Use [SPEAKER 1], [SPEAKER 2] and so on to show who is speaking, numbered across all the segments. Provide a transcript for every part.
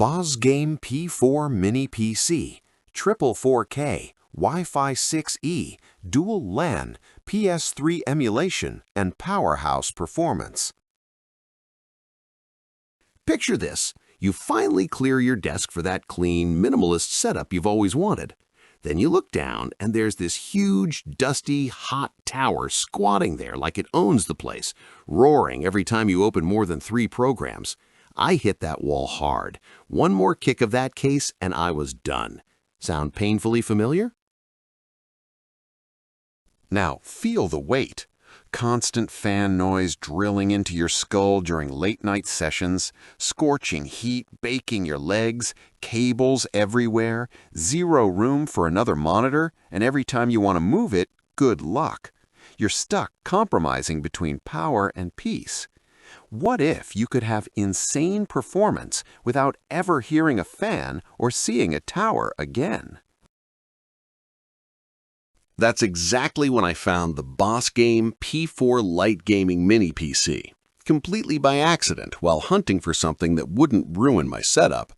[SPEAKER 1] BOSGAME P4 Mini PC, triple 4K, Wi-Fi 6E, dual LAN, PS3 Emulation, and Powerhouse performance. Picture this. You finally clear your desk for that clean, minimalist setup you've always wanted. Then you look down, and there's this huge, dusty, hot tower squatting there like it owns the place, roaring every time you open more than 3 programs. I hit that wall hard. One more kick of that case, and I was done. Sound painfully familiar? Now, feel the weight. Constant fan noise drilling into your skull during late-night sessions, scorching heat baking your legs, cables everywhere, zero room for another monitor, and every time you want to move it, good luck. You're stuck compromising between power and peace. What if you could have insane performance without ever hearing a fan or seeing a tower again? That's exactly when I found the BOSGAME P4 Light Gaming Mini PC, completely by accident while hunting for something that wouldn't ruin my setup.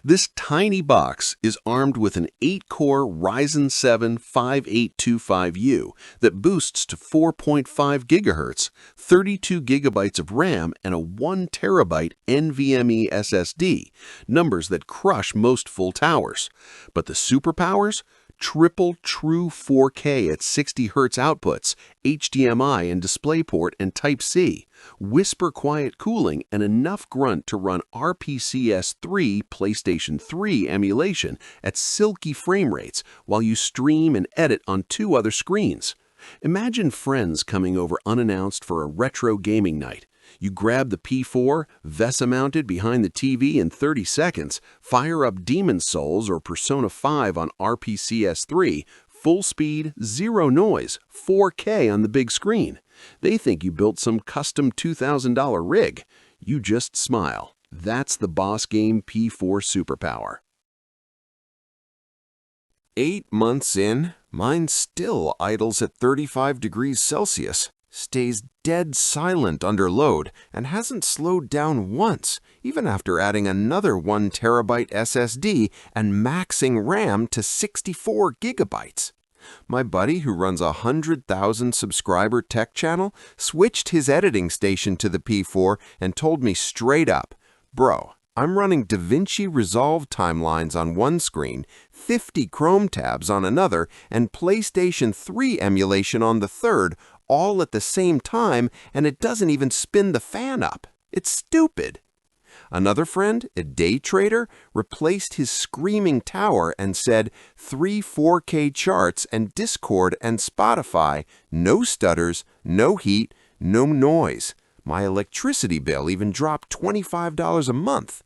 [SPEAKER 1] This tiny box is armed with an 8-core Ryzen 7 5825U that boosts to 4.5 GHz, 32 GB of RAM, and a 1 TB NVMe SSD, numbers that crush most full towers. But the superpowers? Triple true 4K at 60 Hz outputs, HDMI and DisplayPort and Type-C, whisper quiet cooling, and enough grunt to run RPCS3 PlayStation 3 Emulation at silky frame rates while you stream and edit on 2 other screens. Imagine friends coming over unannounced for a retro gaming night. You grab the P4, VESA-mounted behind the TV in 30 seconds, fire up Demon's Souls or Persona 5 on RPCS3, full speed, zero noise, 4K on the big screen. They think you built some custom $2,000 rig. You just smile. That's the BOSGAME P4 superpower. 8 months in, mine still idles at 35 degrees Celsius. Stays dead silent under load, and hasn't slowed down once, even after adding another 1 TB SSD and maxing RAM to 64 GB. My buddy, who runs a 100,000 subscriber tech channel, switched his editing station to the P4 and told me straight up, "Bro, I'm running DaVinci Resolve timelines on one screen, 50 Chrome tabs on another, and PlayStation 3 emulation on the third, all at the same time, and it doesn't even spin the fan up. It's stupid." Another friend, a day trader, replaced his screaming tower and said 3 4K charts and Discord and Spotify, no stutters, no heat, no noise. My electricity bill even dropped $25 a month.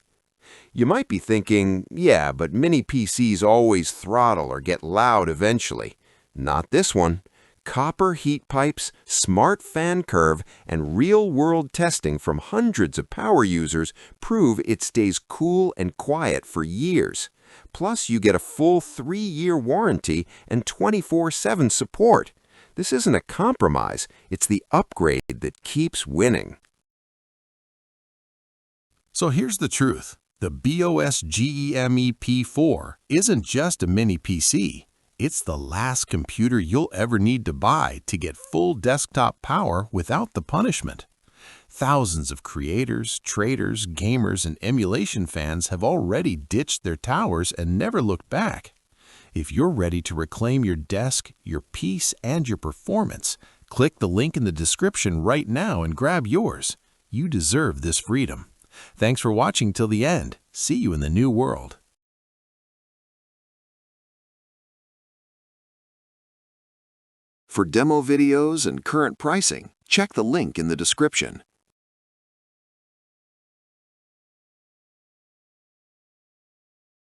[SPEAKER 1] You might be thinking, yeah, but mini PCs always throttle or get loud eventually. Not this one. Copper heat pipes, smart fan curve, and real-world testing from hundreds of power users prove it stays cool and quiet for years. Plus, you get a full 3-year warranty and 24/7 support. This isn't a compromise, it's the upgrade that keeps winning. So here's the truth. The BOSGAME P4 isn't just a mini PC. It's the last computer you'll ever need to buy to get full desktop power without the punishment. Thousands of creators, traders, gamers, and emulation fans have already ditched their towers and never looked back. If you're ready to reclaim your desk, your peace, and your performance, click the link in the description right now and grab yours. You deserve this freedom. Thanks for watching till the end. See you in the new world. For demo videos and current pricing, check the link in the description.